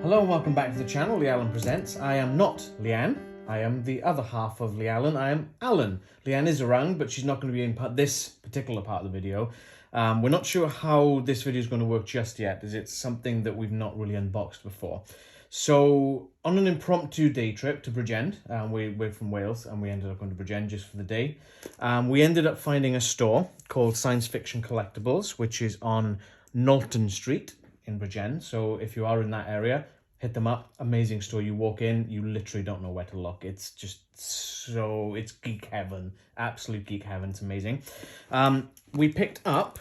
Hello and welcome back to the channel, Leanne Presents. I am not Leanne, I am the other half of Leanne, I am Alan. Leanne is around, but she's not going to be in this particular part of the video. We're not sure how this video is going to work just yet, as it's something that we've not really unboxed before. So, on an impromptu day trip to Bridgend, we're from Wales and we ended up going to Bridgend just for the day. We ended up finding a store called Science Fiction Collectables, which is on Knowlton Street in Bridgend. So if you are in that area, hit them up. Amazing store. You walk in, you literally don't know where to look. It's just so, it's geek heaven, absolute geek heaven. It's amazing. We picked up,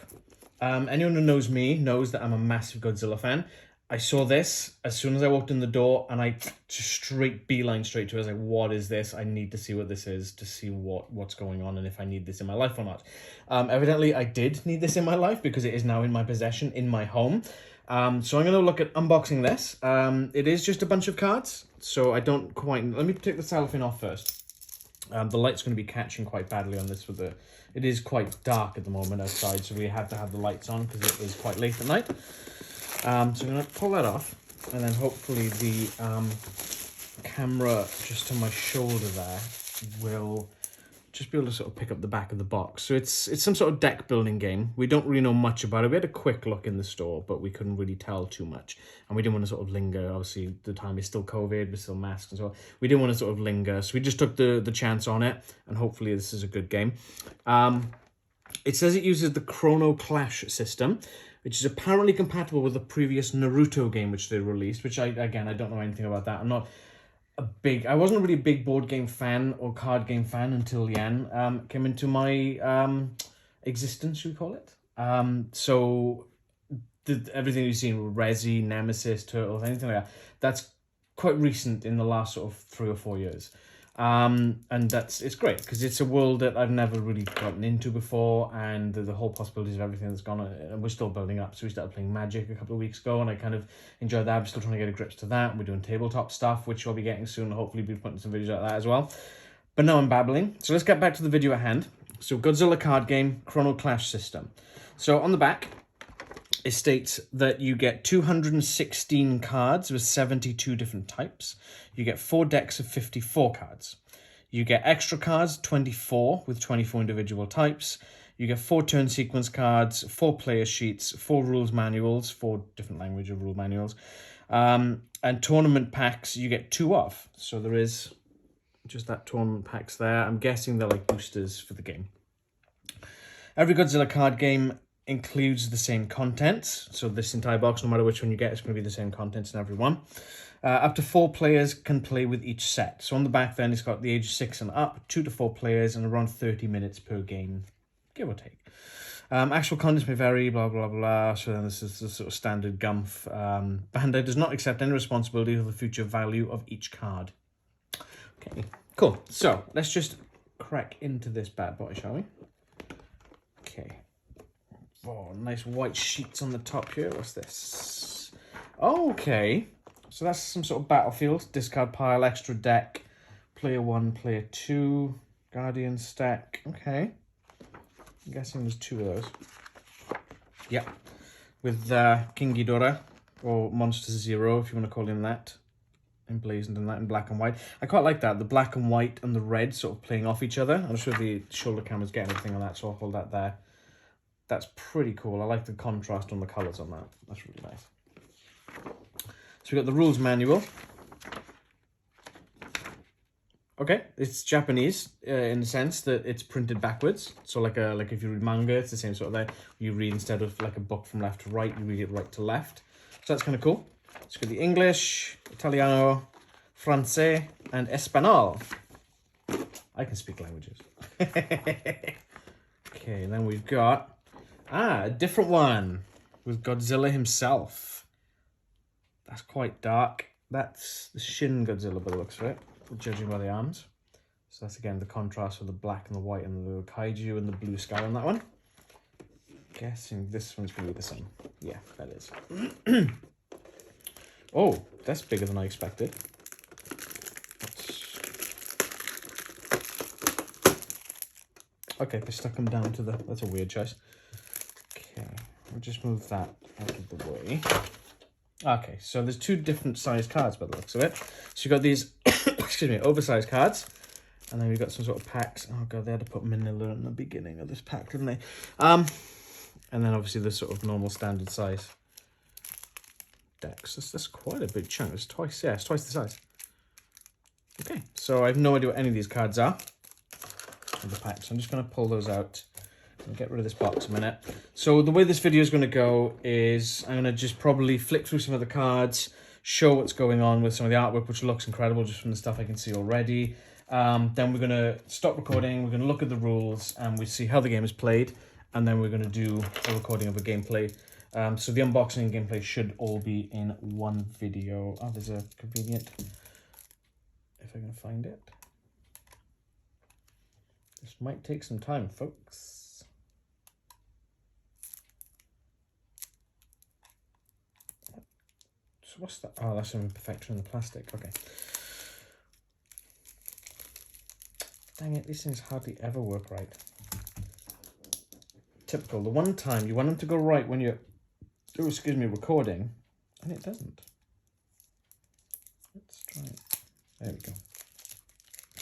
anyone who knows me knows that I'm a massive Godzilla fan. I saw this as soon as I walked in the door and I just beeline straight to it. I was like, what is this? I need to see what this is to see what's going on and if I need this in my life or not. Evidently, I did need this in my life because it is now in my possession, in my home. So I'm going to look at unboxing this. It is just a bunch of cards, so I don't quite... Let me take the cellophane off first. The light's going to be catching quite badly on this. It is quite dark at the moment outside, so we have to have the lights on because it is quite late at night. So I'm going to pull that off, and then hopefully the camera just on my shoulder there will just be able to sort of pick up the back of the box. So it's some sort of deck building game. We don't really know much about it. We had a quick look in the store, but we couldn't really tell too much. And we didn't want to sort of linger. Obviously, the time is still COVID, we're still masked and so on. We didn't want to sort of linger. So we just took the chance on it, and hopefully this is a good game. It says it uses the Chrono Clash system, which is apparently compatible with the previous Naruto game which they released, which I don't know anything about that. I wasn't really a big board game fan or card game fan until Leanne came into my existence, should we call it? So everything you've seen with Resi, Nemesis, Turtles, anything like that, that's quite recent in the last sort of 3 or 4 years. And it's great because it's a world that I've never really gotten into before, and the whole possibilities of everything that's gone on, and we're still building up. So we started playing Magic a couple of weeks ago, and I kind of enjoyed that. I'm still trying to get a grips to that. We're doing tabletop stuff, which I'll be getting soon. Hopefully be putting some videos out of that as well. But now I'm babbling, so let's get back to the video at hand. So Godzilla card game, Chrono Clash system. So on the back, it states that you get 216 cards with 72 different types. You get 4 decks of 54 cards. You get extra cards, 24, with 24 individual types. You get 4 turn sequence cards, 4 player sheets, 4 rules manuals, 4 different language of rule manuals. And tournament packs, you get 2 of. So there is just that tournament packs there. I'm guessing they're like boosters for the game. Every Godzilla card game includes the same contents. So this entire box, no matter which one you get, it's going to be the same contents in every one. Up to 4 players can play with each set. So on the back then, it's got the age 6 and up, 2 to 4 players, and around 30 minutes per game, give or take. Actual contents may vary, blah, blah, blah. So then this is the sort of standard gumph. Bandai does not accept any responsibility for the future value of each card. Okay, cool. So let's just crack into this bad boy, shall we? Okay. Oh, nice white sheets on the top here. What's this? Okay. So that's some sort of battlefield. Discard pile, extra deck. Player 1, player 2. Guardian stack. Okay. I'm guessing there's 2 of those. Yep. With King Ghidorah, or Monster Zero, if you want to call him that. Emblazoned in that in black and white. I quite like that. The black and white and the red sort of playing off each other. I'm sure the shoulder camera's getting everything on that, so I'll hold that there. That's pretty cool. I like the contrast on the colours on that. That's really nice. So we got the rules manual. Okay, it's Japanese in the sense that it's printed backwards. So like if you read manga, it's the same sort of there. You read, instead of like a book from left to right, you read it right to left. So that's kind of cool. It's got the English, Italiano, Francais, and Espanol. I can speak languages. Okay, and then we've got a different one with Godzilla himself. That's quite dark. That's the Shin Godzilla by the looks of it, judging by the arms. So that's again the contrast with the black and the white and the Kaiju and the blue sky on that one. Guessing this one's going to be the same. Yeah, that is. Oh, that's bigger than I expected. Okay, they stuck them down to the... That's a weird choice. Okay, we'll just move that out of the way. Okay, so there's two different size cards by the looks of it. So you've got these, excuse me, oversized cards. And then we've got some sort of packs. Oh god, they had to put manila in the beginning of this pack, didn't they? And then obviously the sort of normal standard size decks. That's quite a big chunk. It's twice, yeah, it's twice the size. Okay, so I have no idea what any of these cards are in the pack. So I'm just going to pull those out and get rid of this box a minute. So the way this video is going to go is I'm going to just probably flick through some of the cards, show what's going on with some of the artwork, which looks incredible just from the stuff I can see already. Then we're going to stop recording, we're going to look at the rules, and we see how the game is played, and then we're going to do a recording of a gameplay. So the unboxing and gameplay should all be in one video. Oh, there's a convenient, if I can find it. This might take some time, folks. So what's that? Oh, that's an imperfection in the plastic. Okay. Dang it, these things hardly ever work right. Typical. The one time you want them to go right when you're, oh, excuse me, recording, and it doesn't. Let's try it. There we go.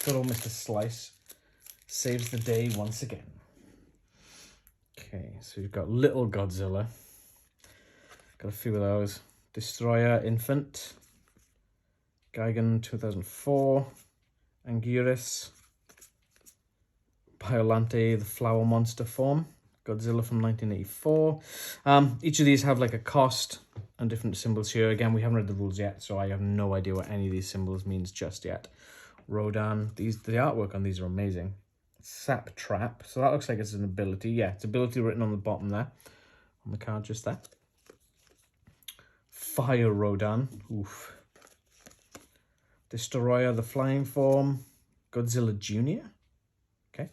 Good old Mr. Slice saves the day once again. Okay, so you've got Little Godzilla. Got a few of those. Destroyer Infant. Gigan 2004. Anguirus. Biollante, the flower monster form. Godzilla from 1984. Each of these have like a cost and different symbols here. Again, we haven't read the rules yet, so I have no idea what any of these symbols means just yet. Rodan, the artwork on these are amazing. Sap Trap, so that looks like it's an ability. Yeah, it's ability written on the bottom there, on the card just there. Fire Rodan, oof. Destroyer, the flying form. Godzilla Jr. Okay.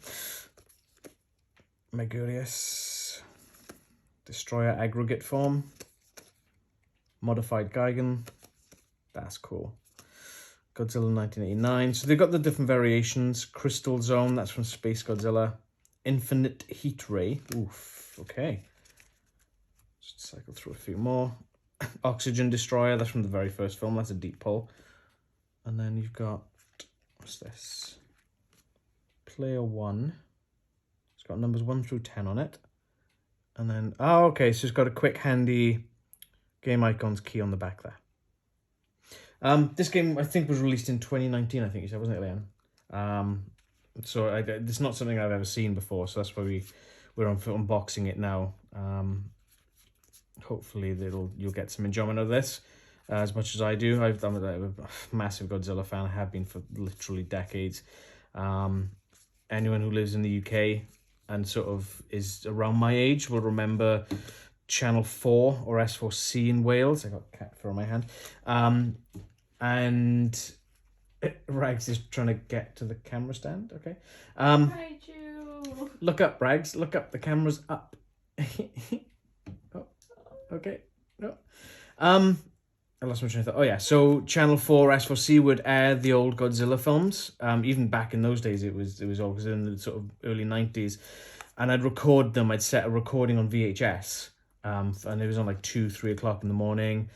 Megurius. Destroyer aggregate form. Modified Gigan. That's cool. Godzilla 1989. So they've got the different variations. Crystal Zone, that's from Space Godzilla. Infinite Heat Ray. Oof, okay. Just cycle through a few more. Oxygen Destroyer, that's from the very first film. That's a deep pull. And then you've got, what's this? Player 1. It's got numbers 1 through 10 on it. And then, oh, okay, so it's got a quick handy game icons key on the back there. This game, I think, was released in 2019, I think you said, wasn't it, Leanne? So it's not something I've ever seen before, so that's why we're unboxing it now. Hopefully you'll get some enjoyment of this, as much as I do. I'm a massive Godzilla fan. I have been for literally decades. Anyone who lives in the UK and sort of is around my age will remember Channel 4 or S4C in Wales. I got cat fur on my hand. And Rags is trying to get to the camera stand. Okay. Kaiju. Look up, Rags. Look up. The camera's up. Oh, okay. No. I lost my train of thought. Oh yeah. So Channel 4 S4C would air the old Godzilla films. Even back in those days, it was all, because in the sort of early 90s, and I'd record them. I'd set a recording on VHS. And it was on like 2-3 o'clock in the morning.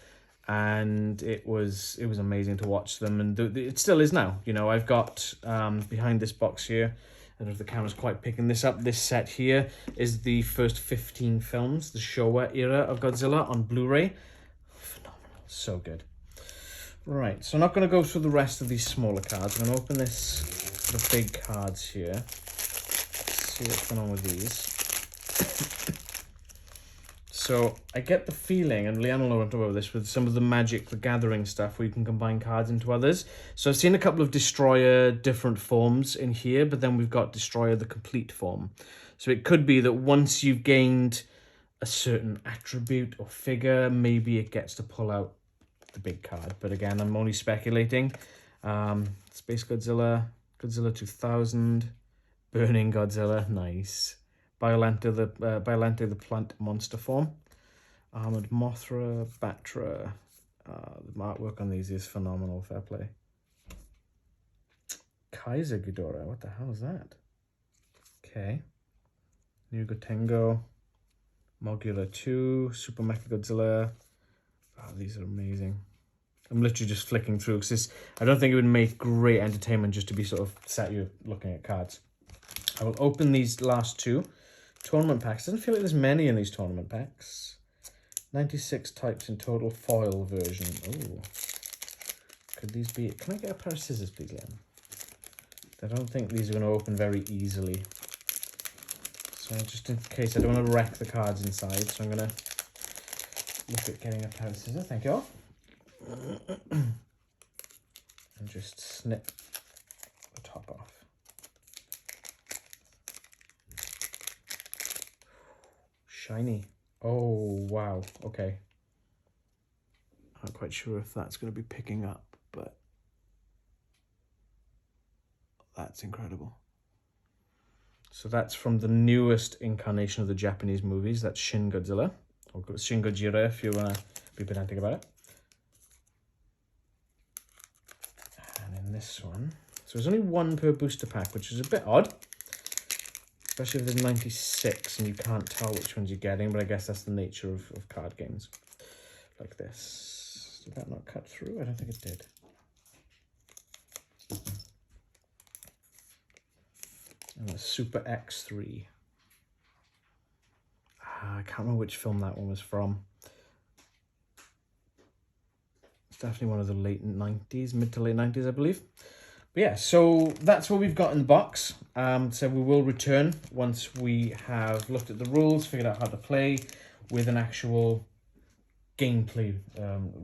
And it was amazing to watch them, and it still is now. You know, I've got behind this box here, I don't know if the camera's quite picking this up, this set here is the first 15 films, the Showa era of Godzilla on Blu-ray. Phenomenal, so good. Right, so I'm not going to go through the rest of these smaller cards. I'm going to open the big cards here, see what's going on with these. So I get the feeling, and Leanne will know what I'm talking about this, with some of the Magic the Gathering stuff where you can combine cards into others. So I've seen a couple of Destroyer different forms in here, but then we've got Destroyer the complete form. So it could be that once you've gained a certain attribute or figure, maybe it gets to pull out the big card. But again, I'm only speculating. Space Godzilla, Godzilla 2000, Burning Godzilla, nice. Biollante the plant monster form. Armored Mothra, Batra. The artwork on these is phenomenal, fair play. Kaiser Ghidorah, what the hell is that? Okay. New Gotengo. Mogula 2, Super Mechagodzilla. Oh, Oh, these are amazing. I'm literally just flicking through because I don't think it would make great entertainment just to be sort of sat you looking at cards. I will open these last two tournament packs. Doesn't feel like there's many in these tournament packs. 96 types in total, foil version. Oh, could these be? Can I get a pair of scissors, please, Leanne? I don't think these are going to open very easily. So just in case, I don't want to wreck the cards inside, so I'm going to look at getting a pair of scissors. Thank you all. And just snip the top off. Shiny. Oh, wow. Okay. I'm not quite sure if that's going to be picking up, but that's incredible. So that's from the newest incarnation of the Japanese movies. That's Shin Godzilla, or Shin Gojira if you want to be pedantic about it. And in this one, so there's only one per booster pack, which is a bit odd. Especially if there's 96 and you can't tell which ones you're getting, but I guess that's the nature of card games. Like this. Did that not cut through? I don't think it did. And a Super X3. I can't remember which film that one was from. It's definitely one of the late 90s, mid to late 90s, I believe. But yeah, so that's what we've got in the box. So we will return once we have looked at the rules, figured out how to play with an actual gameplay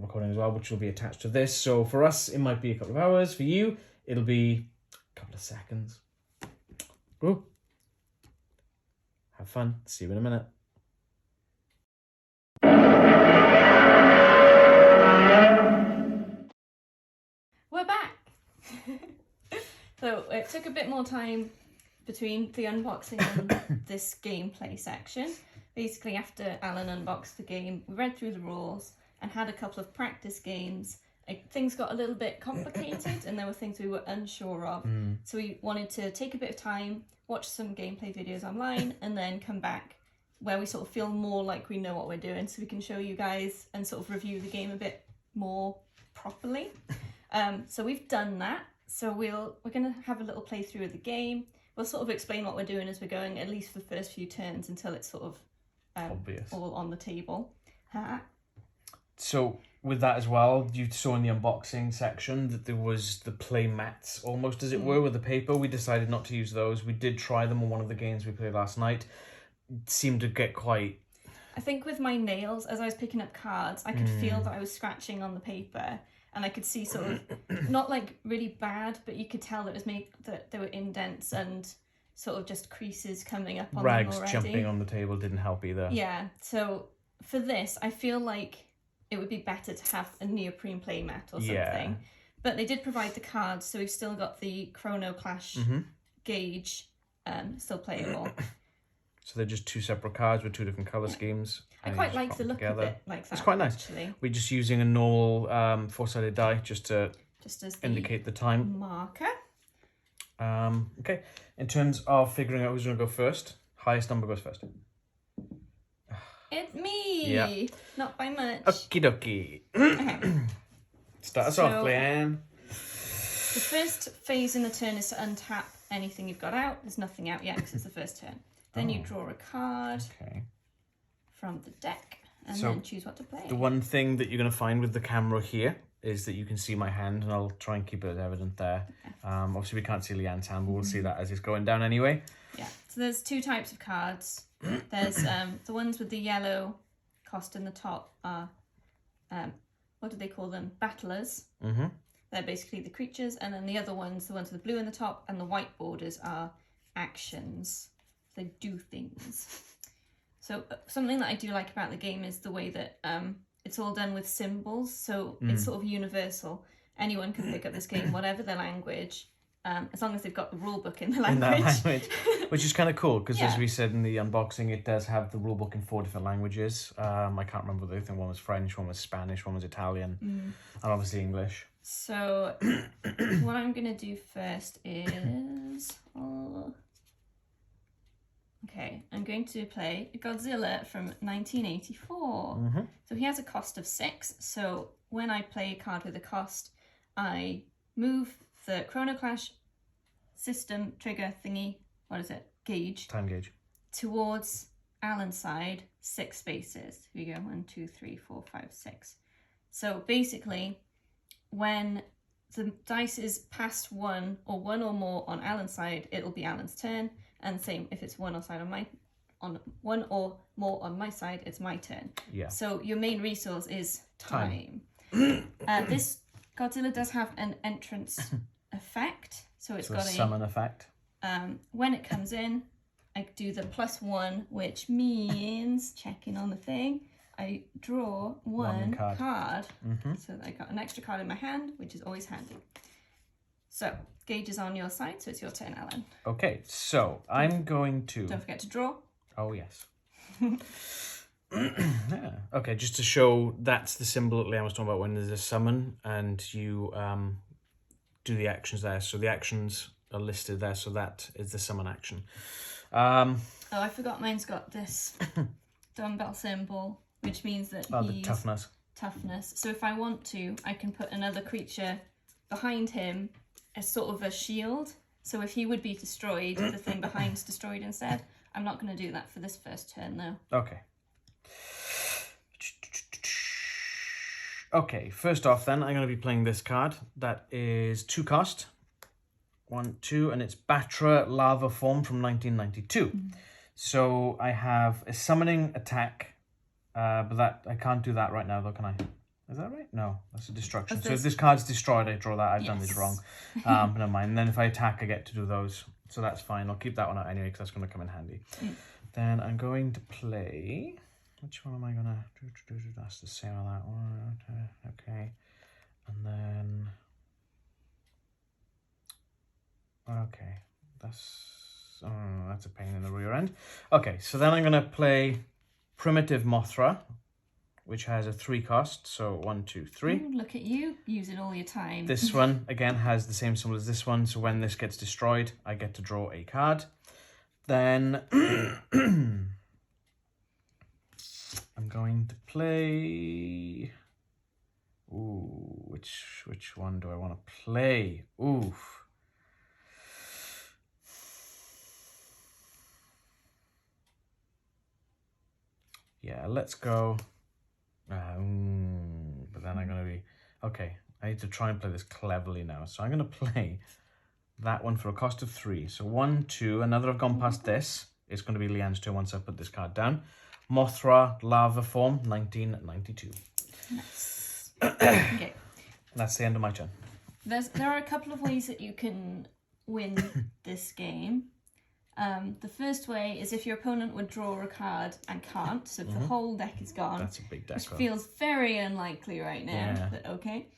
recording as well, which will be attached to this. So for us, it might be a couple of hours. For you, it'll be a couple of seconds. Ooh. Have fun. See you in a minute. We're back. So it took a bit more time between the unboxing and this gameplay section. Basically, after Alan unboxed the game, we read through the rules and had a couple of practice games. Things got a little bit complicated and there were things we were unsure of. So we wanted to take a bit of time, watch some gameplay videos online, and then come back where we sort of feel more like we know what we're doing, so we can show you guys and sort of review the game a bit more properly. So we've done that. So we're going to have a little playthrough of the game. We'll sort of explain what we're doing as we're going, at least for the first few turns, until it's sort of obvious, all on the table. So with that as well, you saw in the unboxing section that there was the play mats, almost as it were, with the paper. We decided not to use those. We did try them on one of the games we played last night. It seemed to get quite... I think with my nails, as I was picking up cards, I could feel that I was scratching on the paper. And I could see sort of, not like really bad, but you could tell that it was that there were indents and sort of just creases coming up on them already. Rags jumping on the table didn't help either. Yeah, so for this, I feel like it would be better to have a neoprene play mat or something. Yeah. But they did provide the cards, so we've still got the Chrono Clash gauge still playable. So they're just two separate cards with two different colour schemes. I quite like the look of it like that. It's quite nice. Actually. We're just using a normal four-sided die just as indicate the time. Marker. Okay. In terms of figuring out who's going to go first, highest number goes first. It's me. Yeah. Not by much. Okie dokie. Okay. Start us off, Leanne. The first phase in the turn is to untap anything you've got out. There's nothing out yet because it's the first turn. Then you draw a card from the deck and then choose what to play. The one thing that you're going to find with the camera here is that you can see my hand, and I'll try and keep it as evident there. Obviously, we can't see Leanne's hand, but we'll see that as it's going down anyway. Yeah, so there's two types of cards. There's the ones with the yellow cost in the top are, what do they call them? Battlers. They're basically the creatures, and then the other ones, the ones with the blue in the top and the white borders, are actions. They do things. So something that I do like about the game is the way that it's all done with symbols. So it's sort of universal. Anyone can pick up this game, whatever their language, as long as they've got the rule book in the language. In that language, which is kind of cool because as we said in the unboxing, it does have the rule book in 4 different languages. I can't remember the other thing. One was French, one was Spanish, one was Italian, and obviously English. So what I'm going to do first is... Okay, I'm going to play Godzilla from 1984. So he has a cost of 6. So when I play a card with a cost, I move the Chrono Clash system trigger thingy, what is it? Gauge. Time gauge. Towards Alan's side, 6 spaces. Here we go, 1, 2, 3, 4, 5, 6. So basically, when the dice is past 1 or more on Alan's side, it'll be Alan's turn. And same if it's 1 or more on my side, it's my turn. Yeah. So your main resource is time. This Godzilla does have an entrance effect, so it's got a summon effect. When it comes in, I do the +1, which means checking on the thing. I draw one card. So I got an extra card in my hand, which is always handy. So, gauge is on your side, so it's your turn, Alan. Okay, so I'm going to... Don't forget to draw. Oh, yes. Yeah. Okay, just to show, that's the symbol that Leanne was talking about when there's a summon, and you do the actions there. So the actions are listed there, so that is the summon action. Oh, I forgot mine's got this dumbbell symbol, which means that the toughness. Toughness. So if I want to, I can put another creature behind him as sort of a shield. So if he would be destroyed, the thing behind's destroyed instead. I'm not going to do that for this first turn, though. Okay. Okay, first off then, I'm going to be playing this card. That is 2 cost. 1, 2, and it's Batra Lava Form from 1992. So I have a summoning attack, but that I can't do that right now, though, can I? Is that right? No, that's a destruction. So if this card's destroyed, I draw that. I've done this wrong. But never mind. And then if I attack, I get to do those. So that's fine. I'll keep that one out anyway, because that's going to come in handy. Then I'm going to play... Which one am I going to do? That's the same on that one. Okay. And then... Okay. That's a pain in the rear end. Okay, so then I'm going to play Primitive Mothra, which has a 3 cost, so 1, 2, 3. Ooh, look at you, using all your time. This one, again, has the same symbol as this one, so when this gets destroyed, I get to draw a card. Then, I'm going to play... Ooh, which one do I want to play? Oof. Yeah, let's go... but then I'm going to be... Okay, I need to try and play this cleverly now. So I'm going to play that one for a cost of 3. So 1, 2, another I've gone past this. It's going to be Leanne's turn once I put this card down. Mothra Lava Form, 1992. Nice. Okay. That's the end of my turn. There are a couple of ways that you can win this game. The first way is if your opponent would draw a card and can't, so if the whole deck is gone. That's a big deck. Which feels very unlikely right now, but okay.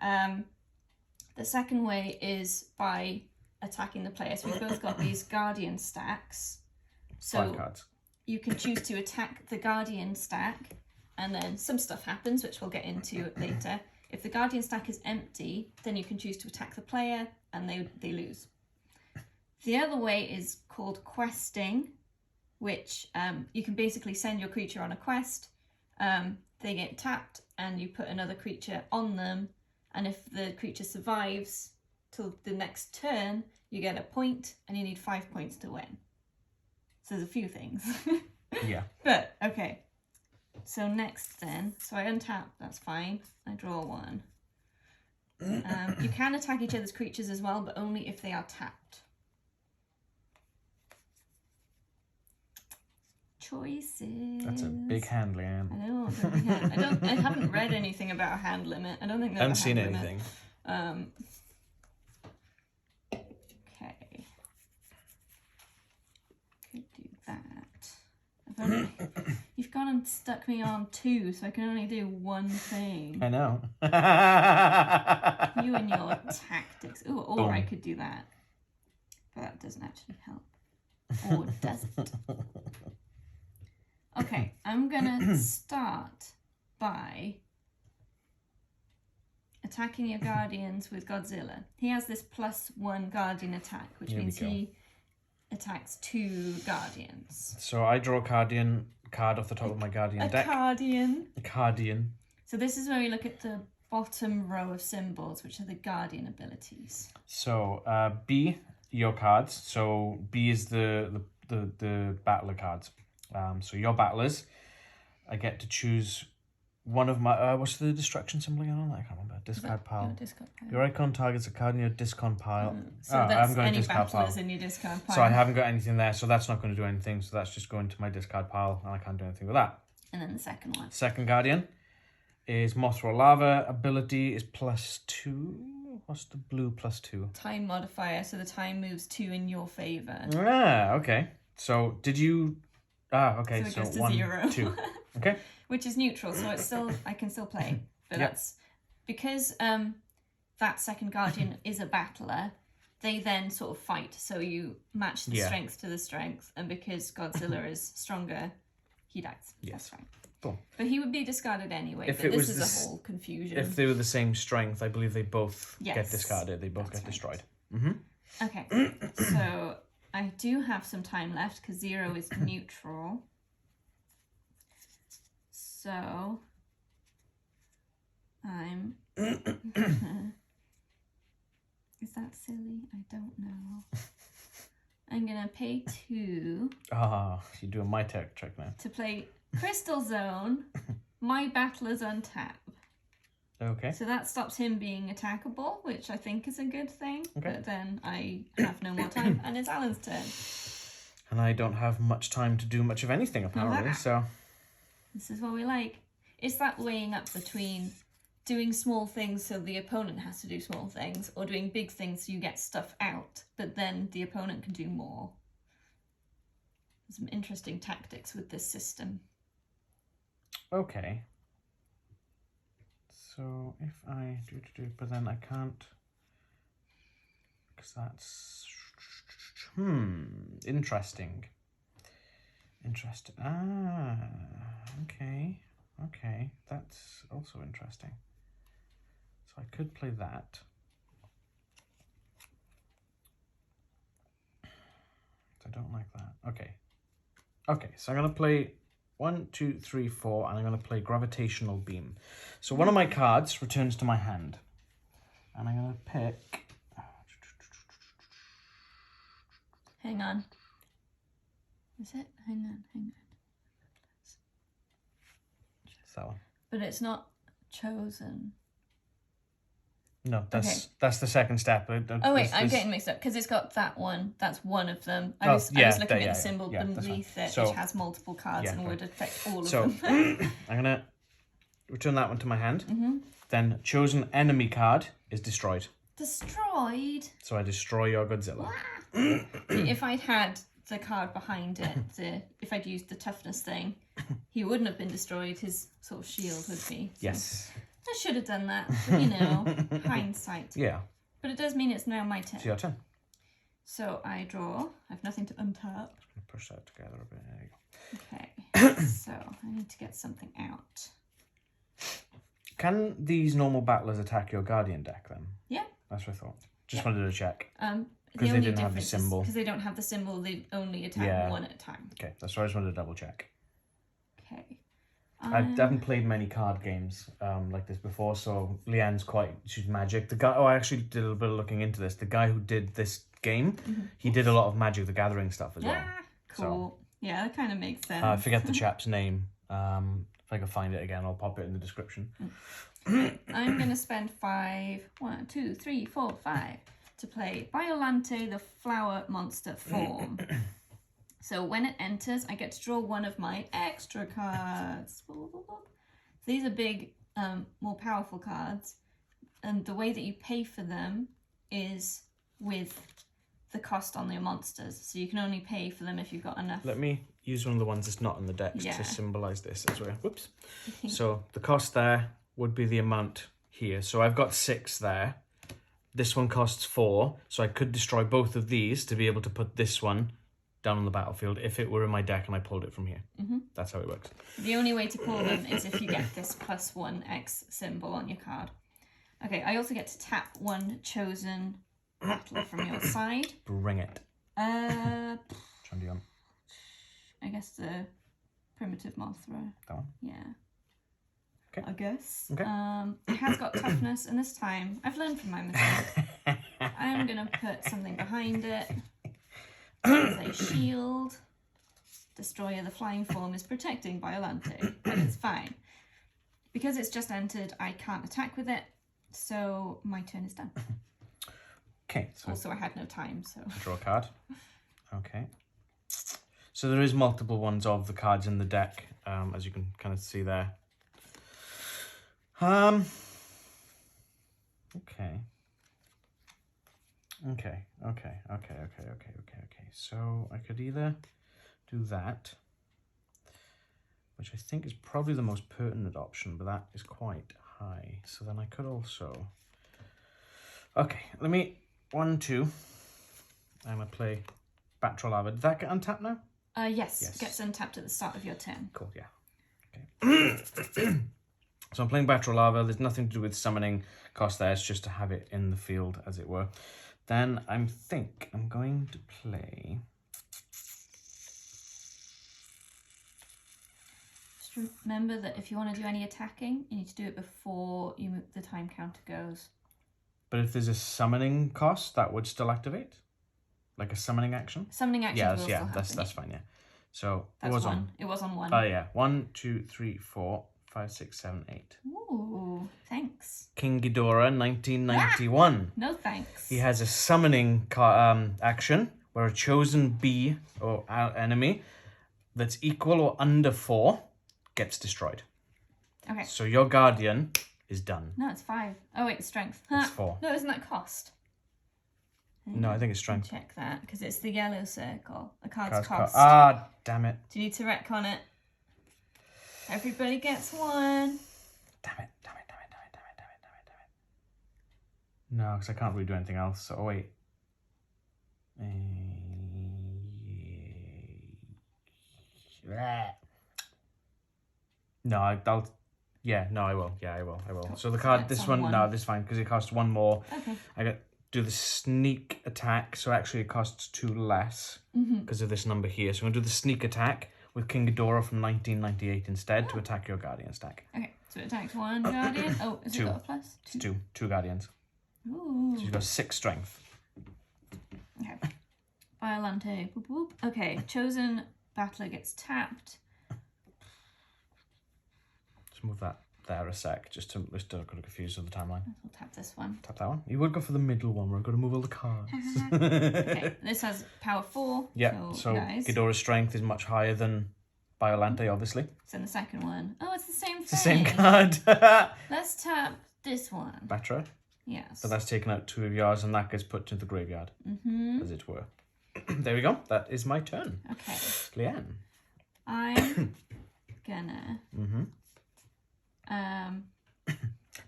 The second way is by attacking the player. So we've both got these Guardian stacks. So 5 cards. You can choose to attack the Guardian stack, and then some stuff happens, which we'll get into later. If the Guardian stack is empty, then you can choose to attack the player, and they lose. The other way is called questing, which you can basically send your creature on a quest. They get tapped, and you put another creature on them, and if the creature survives till the next turn, you get a point, and you need 5 points to win. So there's a few things. Yeah. But, okay. So next then, so I untap, that's fine. I draw 1. You can attack each other's creatures as well, but only if they are tapped. Choices. That's a big hand, Leanne. I know. I haven't read anything about a hand limit. I don't think there's I haven't seen anything. Okay. Could do that. You've gone and stuck me on 2, so I can only do 1 thing. I know. You and your tactics. Ooh, or I could do that. But that doesn't actually help. Or does it? Okay, I'm gonna start by attacking your guardians with Godzilla. He has this +1 guardian attack, which means he attacks 2 guardians. So I draw a card off the top of my guardian deck. A guardian. So this is where we look at the bottom row of symbols, which are the guardian abilities. So B, your cards. So B is the battler cards. So your battlers, I get to choose one of my what's the destruction symbol again on that? I can't remember. Discard pile. Your icon targets a card in your discard pile. So I that's haven't got a any discard battlers pile. in your discard pile. So I haven't got anything there, so that's not going to do anything. So that's just going to my discard pile, and I can't do anything with that. And then the second one. Second guardian is Mothra Lava. Ability is +2. What's the blue +2? Time modifier, so the time moves 2 in your favour. Okay. So did you... okay. So it goes to 1, 0. 2. Okay. Which is neutral, so it's still I can still play. But Yep. that's because that second guardian is a battler, they then sort of fight. So you match the strength to the strength, and because Godzilla is stronger, he dies. Yes. That's fine. Cool. But he would be discarded anyway. If but it this was is a whole confusion. If they were the same strength, I believe they both get Yes, discarded. They both that's get destroyed. Okay, so I do have some time left because 0 is neutral. So I'm... Is that silly? I don't know. I'm going to pay 2 You're doing my tech trick now. to play Crystal Zone. My battler's untap. Okay. So that stops him being attackable, which I think is a good thing. Okay. But then I have no more time, and it's Alan's turn. And I don't have much time to do much of anything, apparently, so... This is what we like. It's that weighing up between doing small things so the opponent has to do small things, or doing big things so you get stuff out, but then the opponent can do more. There's some interesting tactics with this system. Okay. So if I do, but then I can't, because that's interesting. Okay, that's also interesting. So I could play that. I don't like that. Okay, so I'm gonna play 1, 2, 3, 4, and I'm going to play Gravitational Beam. So one of my cards returns to my hand. And I'm going to pick... Hang on. Is it? Hang on. It's that one. But it's not chosen. No, that's the second step. Oh wait, I'm getting mixed up because it's got that one. That's one of them. I was looking at the symbol beneath it, which has multiple cards and would affect all of them. So I'm gonna return that one to my hand. Then chosen enemy card is destroyed. Destroyed. So I destroy your Godzilla. If I'd had the card behind it, if I'd used the toughness thing, he wouldn't have been destroyed. His sort of shield would be. So. Yes. I should have done that, but you know, hindsight. Yeah. But it does mean it's now my turn. It's your turn. So I draw. I have nothing to untap. Push that together a bit. There you go. Okay. So I need to get something out. Can these normal battlers attack your Guardian deck then? Yeah. That's what I thought. Just wanted to check. Because they didn't have the symbol. Because they don't have the symbol, they only attack one at a time. Okay, that's why I just wanted to double check. Okay. I haven't played many card games like this before, so Leanne's she's magic. The guy, I actually did a little bit of looking into this. The guy who did this game, he did a lot of Magic the Gathering stuff as well. Cool. So, yeah, that kind of makes sense. I forget the chap's name. If I can find it again, I'll pop it in the description. I'm going to spend 5 to play Biolante, the flower monster form. So when it enters, I get to draw one of my extra cards. These are big, more powerful cards. And the way that you pay for them is with the cost on your monsters. So you can only pay for them if you've got enough. Let me use one of the ones that's not on the decks to symbolise this as well. Whoops. So the cost there would be the amount here. So I've got 6 there. This one costs 4. So I could destroy both of these to be able to put this one down on the battlefield if it were in my deck and I pulled it from here. That's how it works. The only way to pull them is if you get this +1x symbol on your card. Okay, I also get to tap one chosen battler from your side. Bring it. Which one do you want? I guess the primitive Mothra. That one? Yeah. Okay. I guess. Okay. It has got toughness, and this time I've learned from my mistake. I'm gonna put something behind it as a shield. Destroyer, the flying form, is protecting Biolante, but it's fine. Because it's just entered, I can't attack with it, so my turn is done. Okay. So Also, I had no time, so... draw a card. Okay. So there is multiple ones of the cards in the deck, as you can kind of see there. Okay. So I could either do that, which I think is probably the most pertinent option, but that is quite high. So then I could also... Okay, let me... 1, 2. I'm going to play Battle Lava. Did that get untapped now? Yes. Yes. Gets untapped at the start of your turn. Cool, yeah. Okay. So I'm playing Battle Lava. There's nothing to do with summoning cost there. It's just to have it in the field, as it were. Then I think I'm going to play... Just remember that if you want to do any attacking, you need to do it before the time counter goes. But if there's a summoning cost, that would still activate? Like a summoning action? Summoning action will still happen. That's fine, yeah. So that's it was one. on. It was on 1. Oh, yeah. 1, 2, 3, 4, 5, 6, 7, 8. Ooh, thanks. King Ghidorah, 1991. No thanks. He has a summoning action where a chosen bee or enemy that's equal or under 4 gets destroyed. Okay. So your guardian is done. No, it's 5. Oh wait, strength. It's 4. No, isn't that cost? No, I think it's strength. Check that, because it's the yellow circle. A card's cost. Ah, damn it. Do you need to retcon it? Everybody gets 1. Damn it. No, because I can't really do anything else. So, oh, wait. No, I'll... Yeah, no, I will. Yeah, I will. Cool. So the card, That's this on one, no, this is fine, because it costs 1 more. Okay. I got do the sneak attack, so actually it costs 2 less because of this number here. So I'm going to do the sneak attack with King Ghidorah from 1998 instead to attack your guardian stack. Okay, so it attacks 1 guardian. Oh, has 2. it got a plus? 2. 2 guardians. Ooh. So she's got 6 strength. Okay. Biolante. Boop, boop. Okay, chosen battler gets tapped. Just move that there a sec, just to got confused with the timeline. We'll tap this one. Tap that one. You would go for the middle one where I've got to move all the cards. Okay, this has power 4. Yeah, so Ghidorah's strength is much higher than Biolante, obviously. So the second one. Oh, it's the same thing. It's the same card. Let's tap this one. Batra. Yes. But that's taken out 2 of yours and that gets put to the graveyard, as it were. There we go. That is my turn. Okay. Leanne. I'm gonna...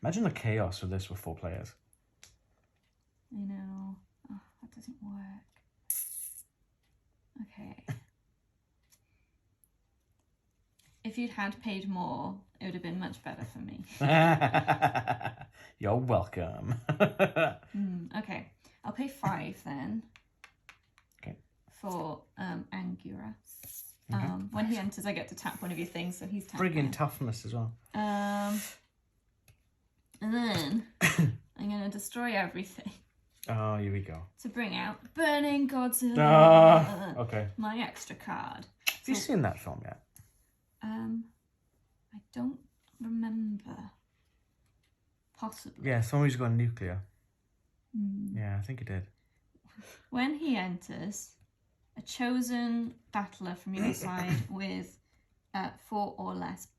Imagine the chaos of this with 4 players. I know. Oh, that doesn't work. Okay. If you'd had paid more, it would have been much better for me. You're welcome. Okay. I'll pay 5 then. Okay. For Anguirus. When he enters, I get to tap one of your things, so he's tapped. Friggin' toughness as well. And then I'm going to destroy everything. Oh, here we go. To bring out Burning Godzilla. Okay. My extra card. Have you seen that film yet? I don't remember. Possibly. Yeah, somebody's gone nuclear. Yeah, I think it did. When he enters, a chosen battler from your side with 4 or less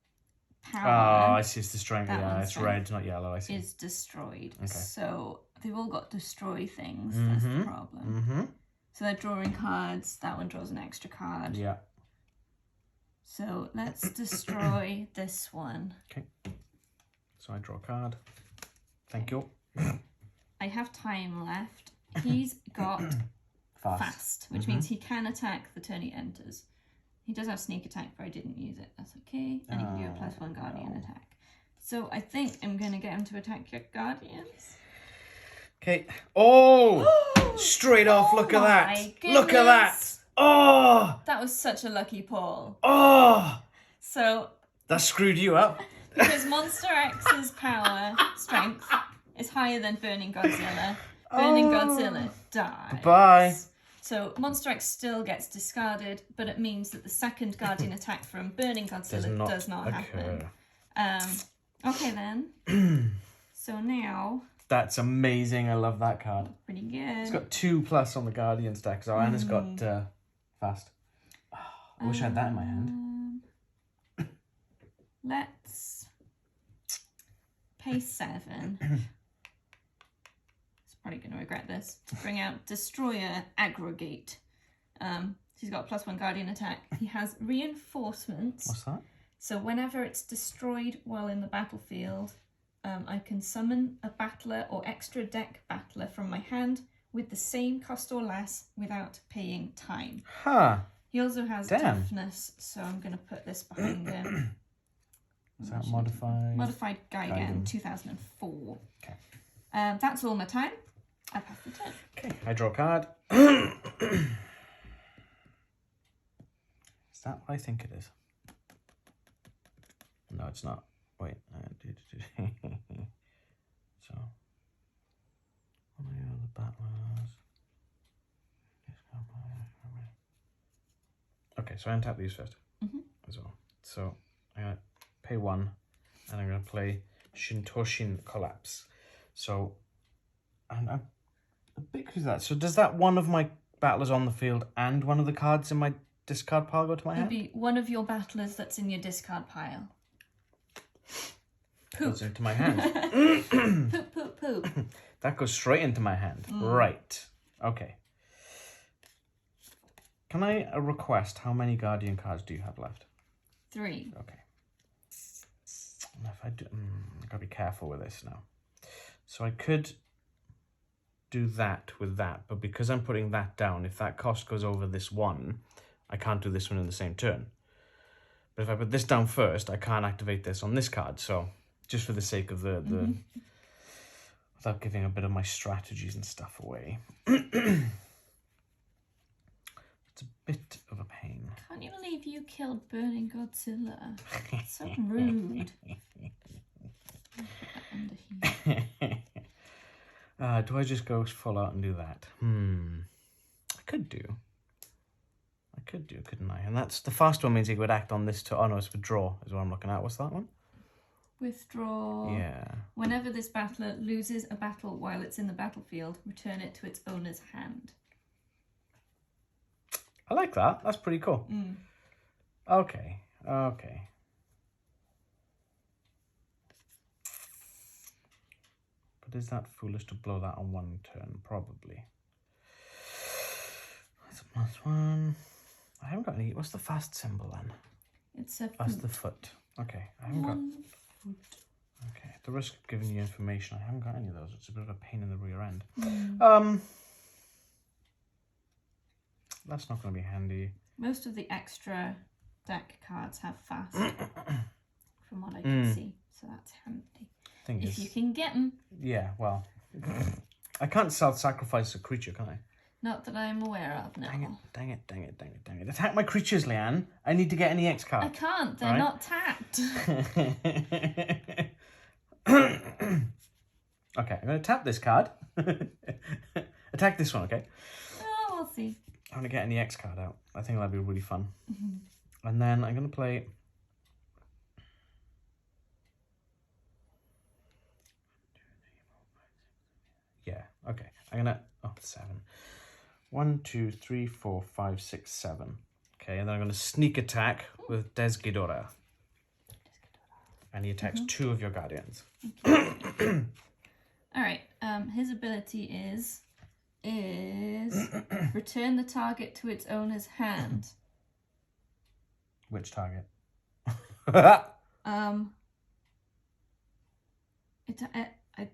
power. Oh, I see. It's the strength. That Yeah, one's it's strength red, not yellow. I see. is destroyed. Okay. So they've all got destroy things. That's the problem. So they're drawing cards. That one draws an extra card. Yeah. So let's destroy this one. Okay. So I draw a card. Thank you. I have time left. He's got fast, which means he can attack the turn he enters. He does have sneak attack, but I didn't use it. That's okay. And he can do a +1 guardian attack. So I think I'm going to get him to attack your guardians. Okay. Oh! Straight off, look at that. my Look at that. goodness. Oh! That was such a lucky pull. Oh! So, That screwed you up. because Monster X's strength, is higher than Burning Godzilla, Burning Godzilla dies. Bye. So Monster X still gets discarded, but it means that the second Guardian attack from Burning Godzilla does not happen. Okay then. So now... That's amazing. I love that card. Pretty good. It's got 2+ on the Guardian stack, so Anna's got fast. Oh, I wish I had that in my hand. Let's pay 7. He's probably going to regret this. Bring out Destroyer Aggregate. He's got a +1 Guardian attack. He has reinforcements. What's that? So whenever it's destroyed while in the battlefield, I can summon a battler or extra deck battler from my hand with the same cost or less without paying time. Huh. He also has toughness, so I'm going to put this behind him. Is that modified? Modified Gigan 2004. Okay. That's all my time. I pass the turn. Okay, I draw a card. Is that what I think it is? No, it's not. Wait. So, what are the battlers? Okay, so I untap these first as well. So I'm gonna pay 1, and I'm gonna play Shintoshin Collapse. So, and I'm a bit confused with that. So does that one of my battlers on the field and one of the cards in my discard pile go to my hand? It'll be one of your battlers that's in your discard pile. Poop. Goes into my hand. Poop, poop, poop. That goes straight into my hand. Right. Okay. Can I request how many Guardian cards do you have left? 3. Okay. And if I do, I gotta be careful with this now. So I could do that with that, but because I'm putting that down, if that cost goes over this one, I can't do this one in the same turn. But if I put this down first, I can't activate this on this card. So just for the sake of the without giving a bit of my strategies and stuff away. It's a bit of a pain. Can't you believe you killed Burning Godzilla? It's so rude. Do I just go full out and do that? I could do, couldn't I? And that's the fast one means he would act on this to. Oh no, it's withdraw is what I'm looking at. What's that one? Withdraw. Yeah. Whenever this battler loses a battle while it's in the battlefield, return it to its owner's hand. I like that. That's pretty cool. Okay. But is that foolish to blow that on one turn? Probably. That's a +1. I haven't got any. What's the fast symbol then? It's a That's the foot. Okay. I haven't got. Okay. At the risk of giving you information, I haven't got any of those. It's a bit of a pain in the rear end. That's not going to be handy. Most of the extra deck cards have fast, from what I can see. So that's handy. If you can get them. Yeah, well. I can't self-sacrifice a creature, can I? Not that I'm aware of, no. Dang it. Attack my creatures, Leanne. I need to get an EX card. I can't, they're not tapped. Okay, I'm going to tap this card. Attack this one, okay? Oh, we'll see. I'm going to get an EX card out. I think that'd be really fun. And then I'm going to play... Yeah, okay. I'm going to... Oh, 7. 1, 2, 3, 4, 5, 6, 7. Okay, and then I'm going to sneak attack with Desghidorah. And he attacks 2 of your guardians. Okay. All right. His ability is return the target to its owner's hand. Which target? I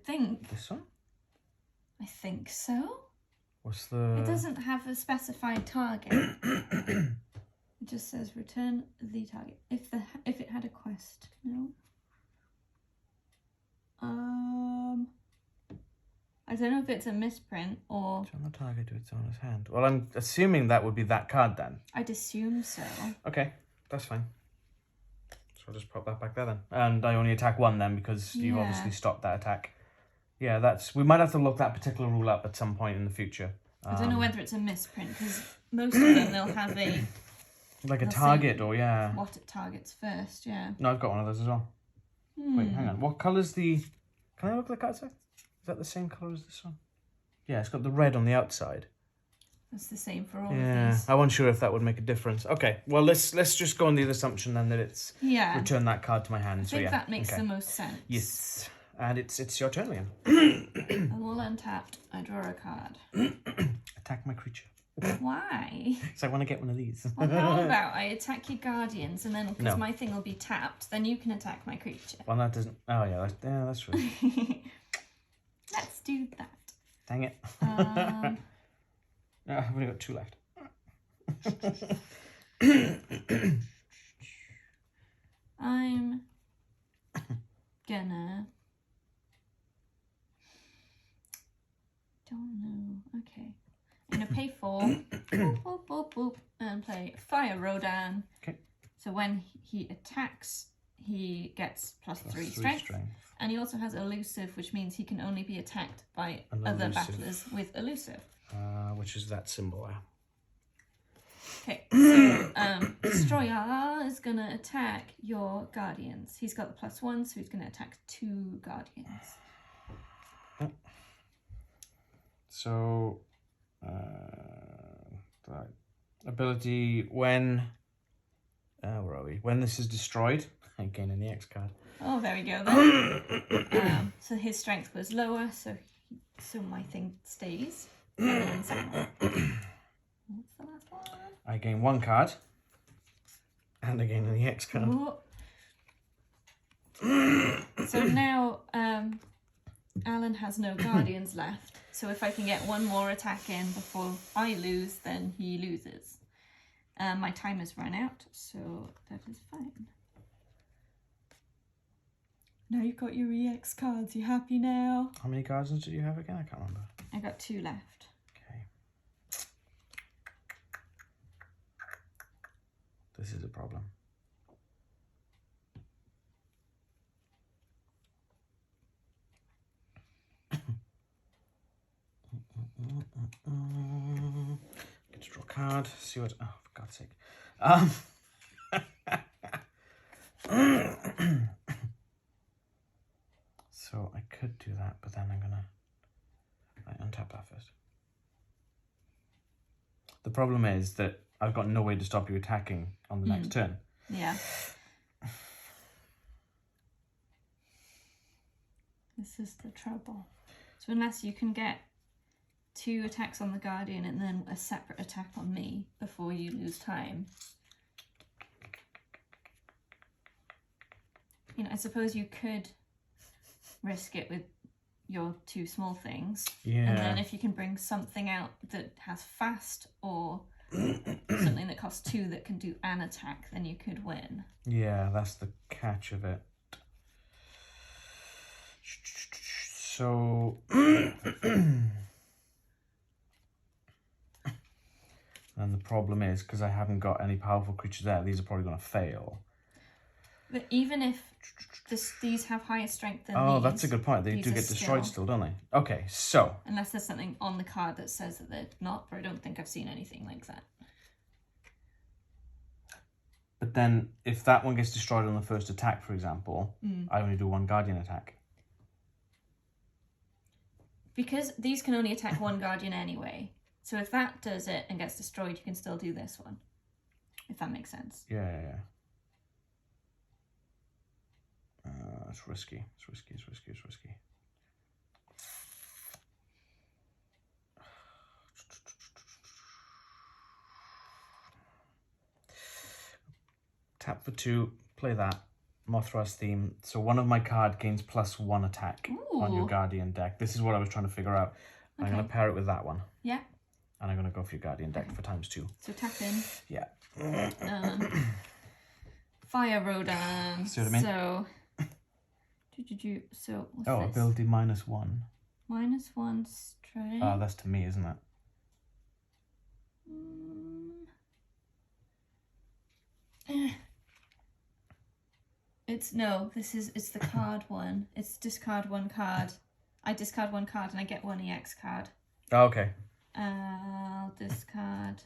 think. This one? I think so. What's the... It doesn't have a specified target. It just says return the target. If it had a quest, no. I don't know if it's a misprint or... On the target to its owner's hand. Well, I'm assuming that would be that card then. I'd assume so. Okay, that's fine. So I'll just pop that back there then. And I only attack one then because you've obviously stopped that attack. Yeah, that's... We might have to look that particular rule up at some point in the future. I don't know whether it's a misprint because most of them, they'll have a... Like a target or, yeah. What it targets first, yeah. No, I've got one of those as well. Wait, hang on. What colour's the... Can I look at the card, sir? Is that the same colour as this one? Yeah, it's got the red on the outside. That's the same for all of Yeah, these. I wasn't sure if that would make a difference. Okay, well, let's just go on the assumption then that it's return that card to my hand. I think that makes the most sense. Yes, and it's your turn, Leanne. I'm all untapped. I draw a card. Attack my creature. Why? So I want to get one of these. Well, how about I attack your guardians and then, because my thing will be tapped, then you can attack my creature. Well, that doesn't... Oh, yeah, that's true. Let's do that. Dang it. I've only got 2 left. I'm gonna... Don't know. Okay. I'm gonna pay 4. Boop, boop, boop, boop, and play Fire Rodan. Okay. So when he attacks, he gets +3 strength. And he also has elusive, which means he can only be attacked by other battlers with elusive. Which is that symbol there. Okay, so Destroyer is going to attack your guardians. He's got the +1, so he's going to attack 2 guardians. So, the ability when... where are we? When this is destroyed, I gain an EX card. Oh, there we go then. So his strength was lower, so my thing stays. And so what's the last one? I gain 1 card. And I gain an EX card. So now Alan has no guardians left. So if I can get 1 more attack in before I lose, then he loses. My time has run out, so that is fine. Now you've got your EX cards. You happy now? How many guardians did you have again? I can't remember. I got 2 left. Okay. This is a problem. Get to draw a card. See what... Oh, for God's sake. So I could do that, but then I'm gonna untap that first. The problem is that I've got no way to stop you attacking on the next turn. Yeah. This is the trouble. So unless you can get 2 attacks on the Guardian and then a separate attack on me before you lose time. You know, I suppose you could risk it with your 2 small things. Yeah. And then if you can bring something out that has fast or something that costs 2 that can do an attack, then you could win. Yeah, that's the catch of it. So... And the problem is, because I haven't got any powerful creatures there, these are probably going to fail. But even if these have higher strength than Oh, these, that's a good point. They do get destroyed still, don't they? Okay, so... Unless there's something on the card that says that they're not, but I don't think I've seen anything like that. But then, if that one gets destroyed on the first attack, for example, I only do 1 Guardian attack. Because these can only attack 1 Guardian anyway. So if that does it and gets destroyed, you can still do this one. If that makes sense. Yeah. It's risky. It's risky. Tap for 2, play that. Mothra's theme. So one of my card gains +1 attack on your Guardian deck. This is what I was trying to figure out. Okay. I'm going to pair it with that one. Yeah. And I'm going to go for your Guardian deck for ×2. So tap in. Yeah. Fire Rodan. See what I mean? So... So what's this? Ability -1. -1 strength. Oh, that's to me, isn't it? It's the card one. It's discard 1 card. I discard 1 card and I get 1 EX card. Oh, okay. I'll discard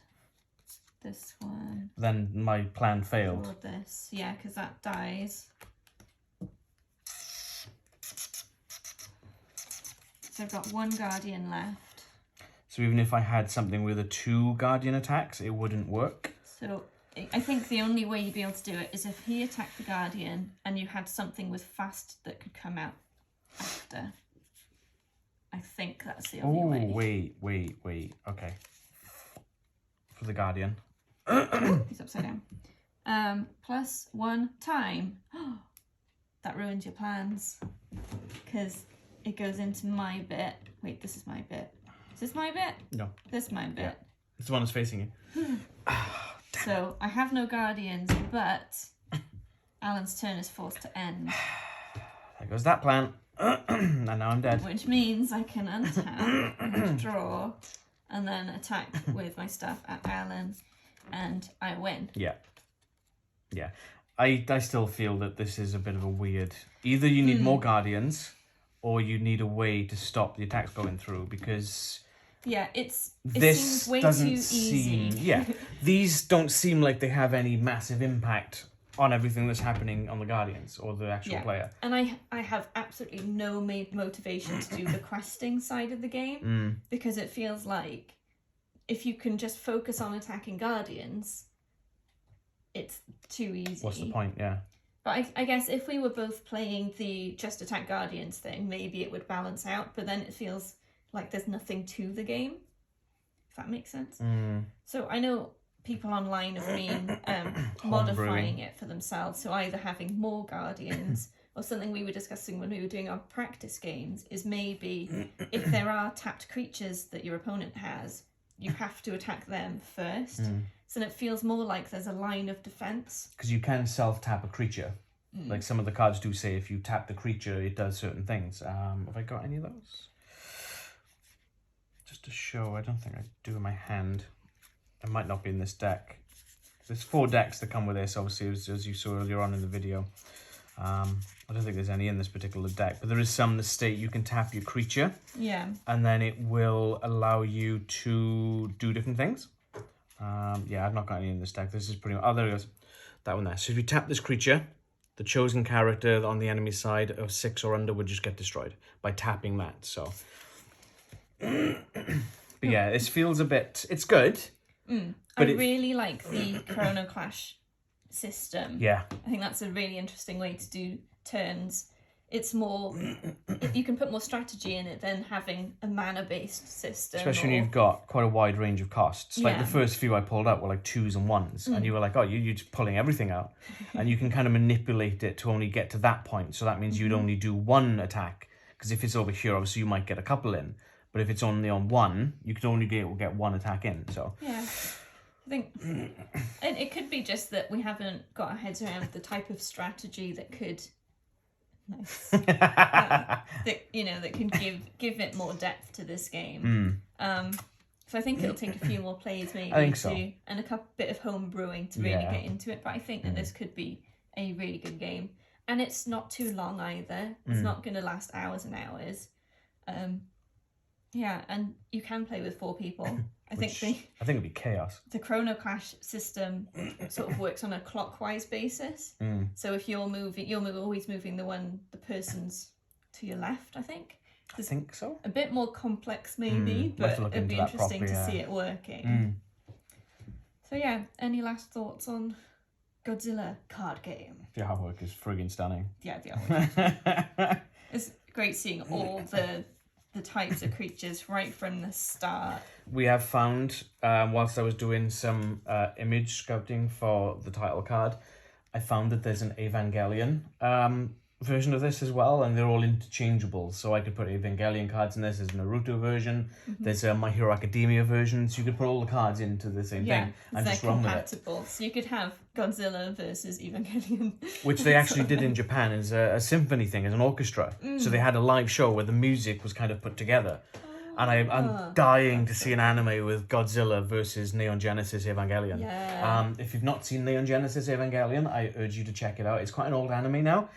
this one. Then my plan failed. Or this, yeah, because that dies. So I've got 1 Guardian left. So even if I had something with a 2 Guardian attacks, it wouldn't work? So I think the only way you'd be able to do it is if he attacked the Guardian and you had something with fast that could come out after. I think that's the only way. Wait. Okay. For the Guardian. He's upside down. +1 time. That ruins your plans. Because it goes into my bit. Wait, this is my bit. Is this my bit? No. This is my bit. Yeah. It's the one that's facing you. So I have no Guardians, but Alan's turn is forced to end. There goes that plan. And now I'm dead. Which means I can untap and draw and then attack with my stuff at Alan and I win. Yeah. I still feel that this is a bit of a weird... Either you need more Guardians or you need a way to stop the attacks going through, because... Yeah, it this seems way doesn't too easy. Yeah, these don't seem like they have any massive impact on everything that's happening on the Guardians or the actual player. And I have absolutely no motivation to do the questing side of the game because it feels like if you can just focus on attacking Guardians, it's too easy. What's the point? Yeah. But I guess if we were both playing the just attack Guardians thing, maybe it would balance out, but then it feels like there's nothing to the game, if that makes sense. So I know people online have been modifying it for themselves, so either having more Guardians or something we were discussing when we were doing our practice games is maybe if there are tapped creatures that your opponent has, you have to attack them first. So it feels more like there's a line of defense. Because you can self-tap a creature. Like some of the cards do say if you tap the creature, it does certain things. Have I got any of those? Just to show, I don't think I do in my hand. It might not be in this deck. There's 4 decks that come with this, obviously, as you saw earlier on in the video. I don't think there's any in this particular deck, but there is some that state you can tap your creature. Yeah. And then it will allow you to do different things. Yeah, I've not got any in this deck. This is pretty much... Oh, there it goes. That one there. So if you tap this creature, the chosen character on the enemy side of 6 or under would just get destroyed by tapping that, so... But yeah, this feels a bit... It's good. I really like the Chrono Clash system. Yeah. I think that's a really interesting way to do turns. It's more... you can put more strategy in it than having a mana-based system. Especially when you've got quite a wide range of costs. Like the first few I pulled up were like 2s and 1s. And you were like, oh, you're just pulling everything out. And you can kind of manipulate it to only get to that point. So that means you'd only do 1 attack. Because if it's over here, obviously you might get a couple in. But if it's only on 1, you could only get 1 attack in. So yeah, I think it could be just that we haven't got our heads around the type of strategy that could, that can give it more depth to this game. So I think it'll take a few more plays maybe. I think so. And a bit of home brewing to really get into it. But I think that this could be a really good game, and it's not too long either. It's not going to last hours and hours. Yeah, and you can play with 4 people. I think it'd be chaos. The Chrono Clash system sort of works on a clockwise basis. So if you're moving, always moving the person's to your left. I think. I think so. A bit more complex maybe, but it'd be interesting to see it working. So yeah, any last thoughts on Godzilla card game? The artwork is friggin' stunning. Yeah, the artwork. It's great seeing all the types of creatures right from the start. We have found, whilst I was doing some image sculpting for the title card, I found that there's an Evangelion version of this as well, and they're all interchangeable. So I could put Evangelion cards in this. There's a Naruto version. There's a My Hero Academia version. So you could put all the cards into the same thing and just run with it. Compatible. So you could have Godzilla versus Evangelion. Which they actually did in Japan as a symphony thing, as an orchestra. So they had a live show where the music was kind of put together. And I'm dying to see an anime with Godzilla versus Neon Genesis Evangelion. Yeah. If you've not seen Neon Genesis Evangelion, I urge you to check it out. It's quite an old anime now.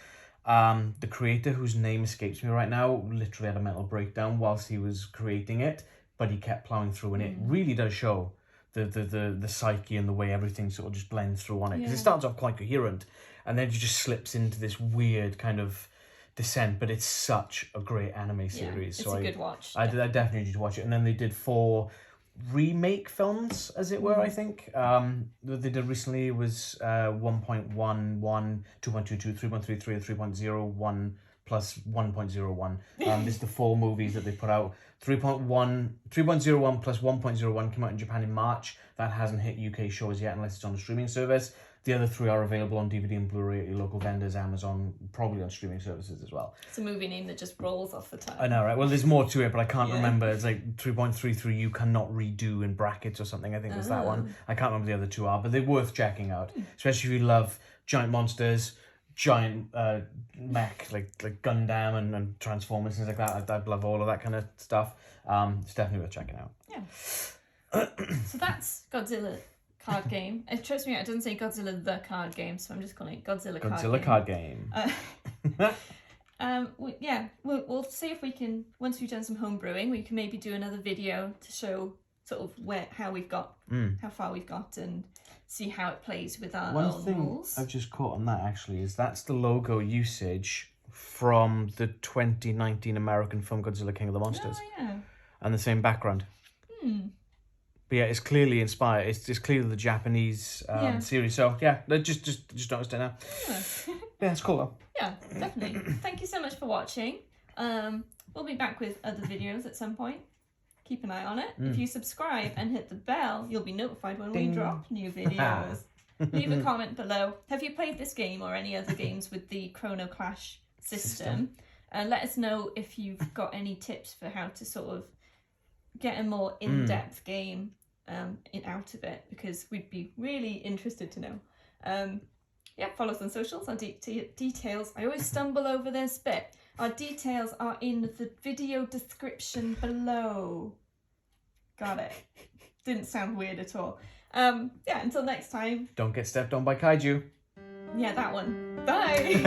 The creator, whose name escapes me right now, literally had a mental breakdown whilst he was creating it, but he kept plowing through, and it really does show the psyche and the way everything sort of just blends through on it. Because it starts off quite coherent, and then it just slips into this weird kind of descent, but it's such a great anime series. It's a good watch. I definitely need to watch it. And then they did 4 remake films, as it were, I think. That they did recently was 1.11, 2.22, 3.33, and 3.01 plus 1.01. This is the 4 movies that they put out. 3.01 plus 1.01 came out in Japan in March. That hasn't hit UK shows yet unless it's on a streaming service. The other 3 are available on DVD and Blu-ray at your local vendors, Amazon, probably on streaming services as well. It's a movie name that just rolls off the tongue. I know, right? Well, there's more to it, but I can't remember. It's like 3.33 you cannot redo in brackets or something. I think was that one. I can't remember the other 2 are, but they're worth checking out. Especially if you love giant monsters, giant mech, like Gundam and Transformers, things like that. I love all of that kind of stuff. It's definitely worth checking out. Yeah. So that's Godzilla card game. It trips me out. It doesn't say Godzilla the card game, so I'm just calling it Godzilla card game. We'll see if we can, once we've done some home brewing, we can maybe do another video to show sort of how far we've got, and see how it plays with our One own thing rules. I've just caught on that actually is that's the logo usage from the 2019 American film Godzilla King of the Monsters. Oh yeah. And the same background. But yeah, it's clearly inspired. It's clearly the Japanese series. So yeah, just noticed it now. Yeah, it's cool though. Yeah, definitely. Thank you so much for watching. We'll be back with other videos at some point. Keep an eye on it. If you subscribe and hit the bell, you'll be notified when we drop new videos. Leave a comment below. Have you played this game or any other games with the Chrono Clash system? Let us know if you've got any tips for how to sort of get a more in-depth game out of it, because we'd be really interested to know. Follow us on socials. Our details, I always stumble over this bit. Our details are in the video description below. Got it. Didn't sound weird at all. Until next time. Don't get stepped on by Kaiju. Yeah, that one. Bye.